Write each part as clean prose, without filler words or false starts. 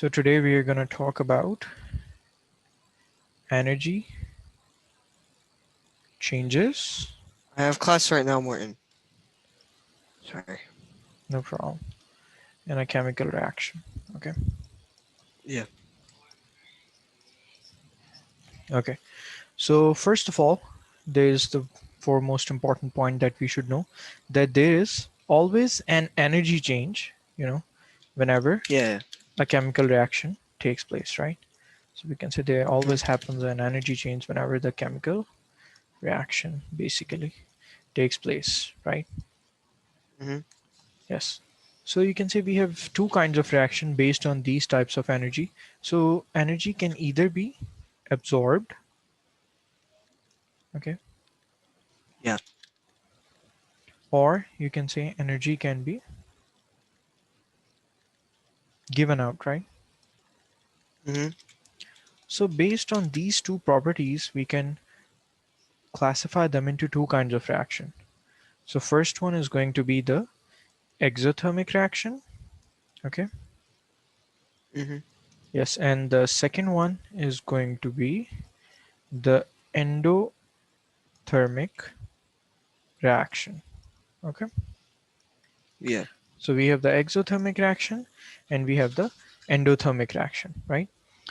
So today we are going to talk about energy changes. I have class right now, Morton. Sorry. No problem. In a chemical reaction. Okay. Yeah. Okay. So first of all, there's the foremost important point that we should know, that there is always an energy change, whenever Yeah. a chemical reaction takes place, right? So we can say there Mhm. always happens an energy change whenever the chemical reaction basically takes place, right? Mhm. Yes. So you can say we have two kinds of reaction based on these types of energy. So energy can either be absorbed, okay, Yeah. or you can say energy can be given out, right? Mhm. So based on these two properties, we can classify them into two kinds of reaction. So first one is going to be the exothermic reaction, okay? Mhm. Yes, and the second one is going to be the endothermic reaction, okay? Yeah. So we have the exothermic reaction and we have the endothermic reaction, right?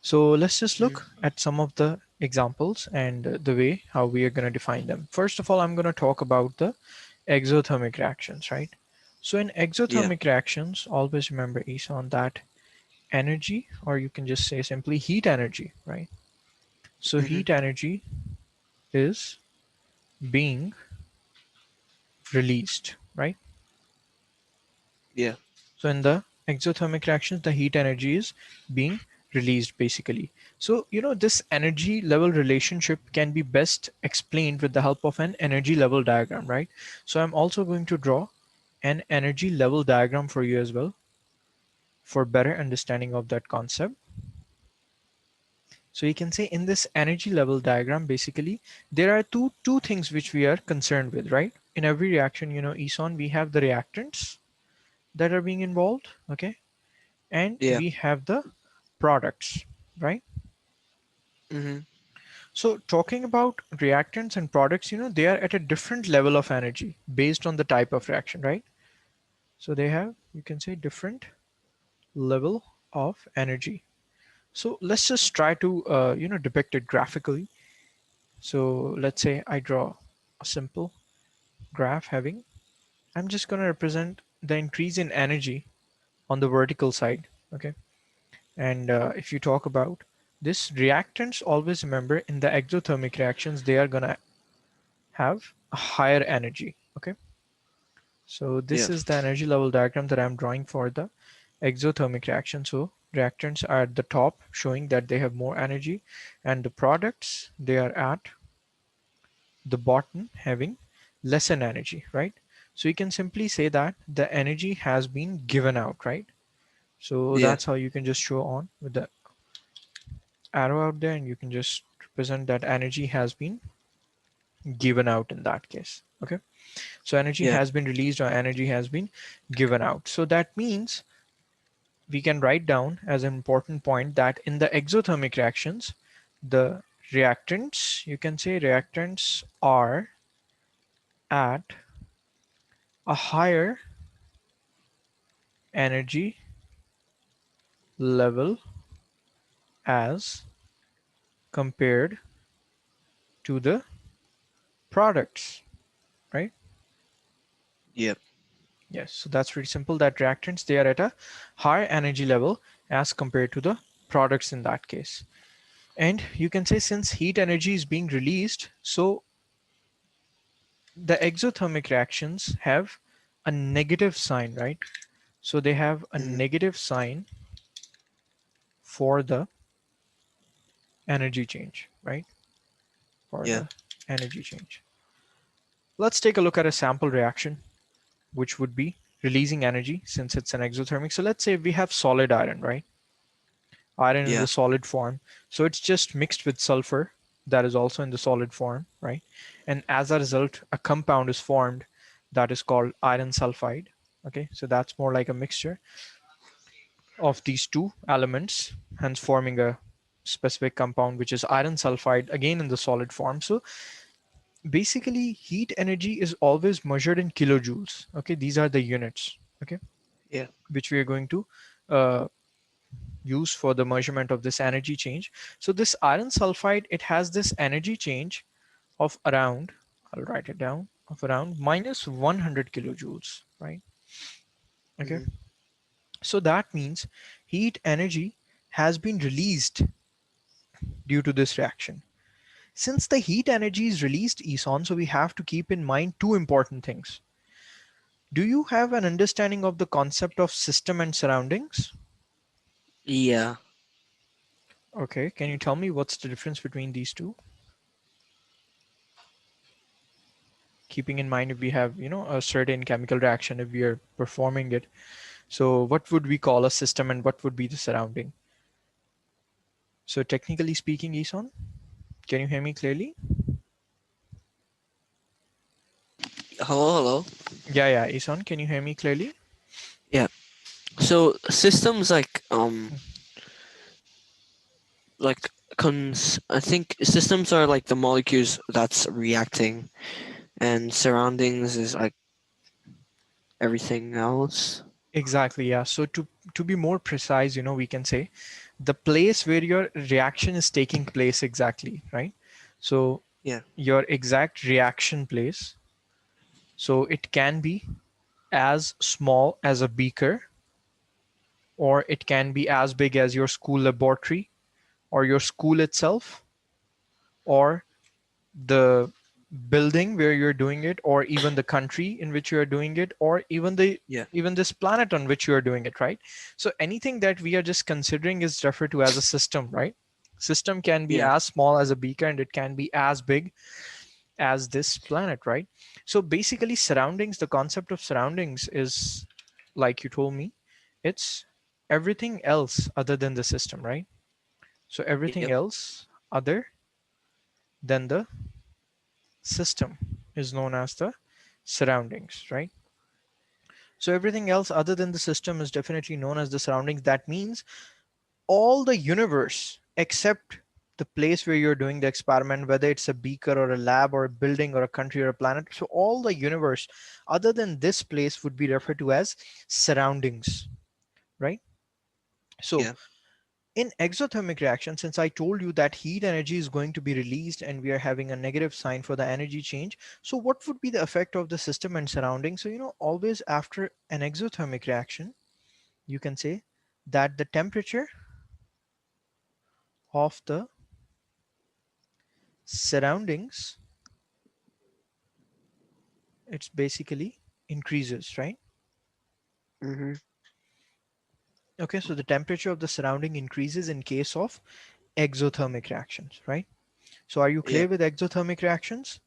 So let's just Mhm. look at some of the examples and the way how we are going to define them. First of all, I'm going to talk about the exothermic reactions, right? So in Yeah. exothermic reactions, always remember, Isan, that energy, or you can just say simply heat energy, right? So Mhm. heat energy is being released, right? Yeah. So in the exothermic reactions, the heat energy is being released basically. So, this energy level relationship can be best explained with the help of an energy level diagram, right? So I'm also going to draw an energy level diagram for you as well for better understanding of that concept. So you can say in this energy level diagram, basically, there are two things which we are concerned with, right? In every reaction, Eson, we have the reactants that are being involved, okay? And Yeah. we have the products, right? Mhm. So talking about reactants and products, they are at a different level of energy based on the type of reaction, right? So they have, you can say, different level of energy. So let's just try to, depict it graphically. So let's say I draw a simple graph having, I'm just going to represent the increase in energy on the vertical side, okay? And if you talk about this, reactants, always remember in the exothermic reactions, they are gonna have a higher energy. Okay, so this Yeah. is the energy level diagram that I'm drawing for the exothermic reaction. So reactants are at the top, showing that they have more energy, and the products, they are at the bottom, having lesser energy, right? So you can simply say that the energy has been given out, right? So Yeah. that's how you can just show on with the arrow out there, and you can just represent that energy has been given out in that case. Okay, so energy Yeah. has been released or energy has been given out. So that means we can write down as an important point that in the exothermic reactions, the reactants, you can say reactants are at a higher energy level as compared to the products, right? Yeah. Yes, so that's pretty simple, that reactants, they are at a higher energy level as compared to the products in that case. And you can say since heat energy is being released, so the exothermic reactions have a negative sign, right? So they have a Mhm. negative sign for the energy change, right? For Yeah. the energy change. Let's take a look at a sample reaction, which would be releasing energy since it's an exothermic. So let's say we have solid iron, right? Iron in the Yeah. solid form. So it's just mixed with sulfur that is also in the solid form, right? And as a result, a compound is formed that is called iron sulfide. Okay, so that's more like a mixture. of these two elements, hence forming a specific compound, which is iron sulfide, again in the solid form. So basically, heat energy is always measured in kilojoules. Okay, these are the units. Okay, Yeah. which we are going to uh, use for the measurement of this energy change. So this iron sulfide, it has this energy change of around, I'll write it down, of around minus 100 kilojoules, right? Okay, Mm-hmm. so that means heat energy has been released due to this reaction. Since the heat energy is released, Eson, so we have to keep in mind two important things. Do you have an understanding of the concept of system and surroundings? Yeah. Okay, can you tell me what's the difference between these two? Keeping in mind if we have, a certain chemical reaction, if we are performing it. So what would we call a system and what would be the surrounding? So technically speaking, Eson, can you hear me clearly? Hello, hello. Yeah, yeah, Eson, can you hear me clearly? Yeah. So systems like I think systems are like the molecules that's reacting, and surroundings is like everything else. Exactly, yeah. So to be more precise, we can say the place where your reaction is taking place exactly, right? So Yeah. your exact reaction place. So it can be as small as a beaker, or it can be as big as your school laboratory, or your school itself, or the building where you're doing it, or even the country in which you are doing it, or Yeah. even this planet on which you are doing it, right? So anything that we are just considering is referred to as a system, right? System can be Yeah. as small as a beaker and it can be as big as this planet, right? So basically surroundings, the concept of surroundings is, like you told me, it's everything else other than the system, right? So everything Yep. else other than the system is known as the surroundings, right? So everything else other than the system is definitely known as the surroundings. That means all the universe except the place where you're doing the experiment, whether it's a beaker or a lab or a building or a country or a planet. So all the universe other than this place would be referred to as surroundings, right? So Yeah. in exothermic reaction, since I told you that heat energy is going to be released and we are having a negative sign for the energy change, so what would be the effect of the system and surrounding? So, always after an exothermic reaction, you can say that the temperature of the surroundings, it's basically increases, right? Mm-hmm. Okay, so the temperature of the surrounding increases in case of exothermic reactions, right? So are you clear Yep. with exothermic reactions?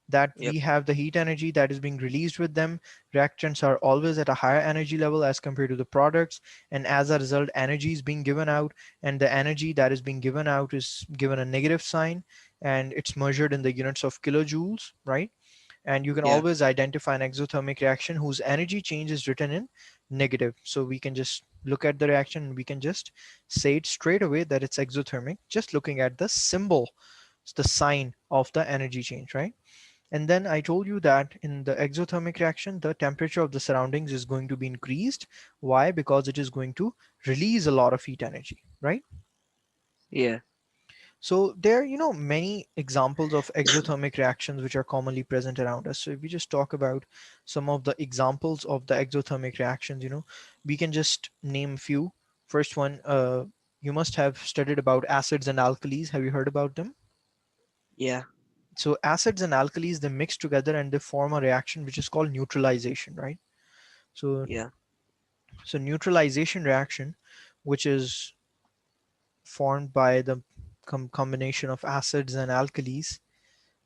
That Yep. we have the heat energy that is being released with them. Reactants are always at a higher energy level as compared to the products, and as a result, energy is being given out, and the energy that is being given out is given a negative sign, and it's measured in the units of kilojoules, right? And you can Yeah. always identify an exothermic reaction whose energy change is written in negative. So we can just look at the reaction and we can just say it straight away that it's exothermic, just looking at the symbol, the sign of the energy change, right? And then I told you that in the exothermic reaction, the temperature of the surroundings is going to be increased. Why? Because it is going to release a lot of heat energy, right? Yeah. So there are, many examples of exothermic reactions which are commonly present around us. So if we just talk about some of the examples of the exothermic reactions, we can just name few. First one, you must have studied about acids and alkalis. Have you heard about them? Yeah. So acids and alkalis, they mix together and they form a reaction which is called neutralization, right? So Yeah. neutralization reaction, which is formed by the combination of acids and alkalis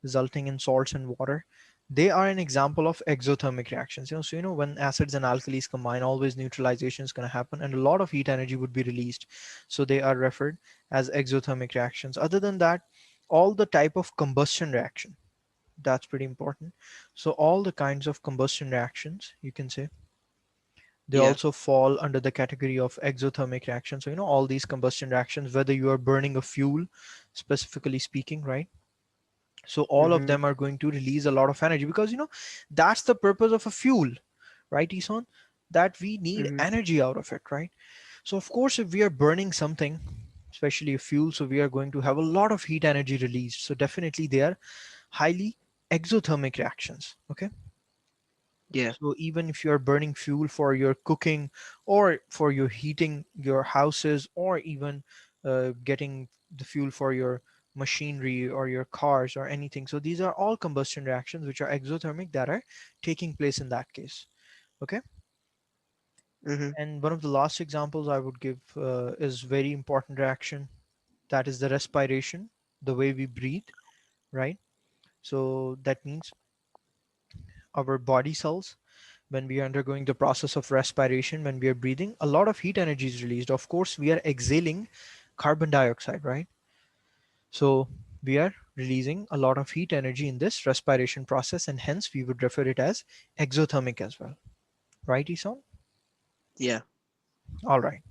resulting in salts and water, they are an example of exothermic reactions. So when acids and alkalis combine, always neutralization is going to happen and a lot of heat energy would be released. So they are referred as exothermic reactions. Other than that, all the type of combustion reaction, that's pretty important. So all the kinds of combustion reactions, you can say, They Yeah. also fall under the category of exothermic reactions. So, all these combustion reactions, whether you are burning a fuel, specifically speaking, right? So all of Mhm. them are going to release a lot of energy because, that's the purpose of a fuel, right, Isan? That we need Mhm. energy out of it, right? So of course, if we are burning something, especially a fuel, so we are going to have a lot of heat energy released. So definitely they are highly exothermic reactions. Okay. Yeah. So even if you are burning fuel for your cooking or for your heating your houses or even getting the fuel for your machinery or your cars or anything. So these are all combustion reactions which are exothermic that are taking place in that case. Okay. Mhm. And one of the last examples I would give is very important reaction, that is the respiration, the way we breathe, right? So that means our body cells, when we are undergoing the process of respiration, when we are breathing, a lot of heat energy is released. Of course, we are exhaling carbon dioxide, right? So we are releasing a lot of heat energy in this respiration process, and hence we would refer it as exothermic as well, right, Isan? Yeah. All right.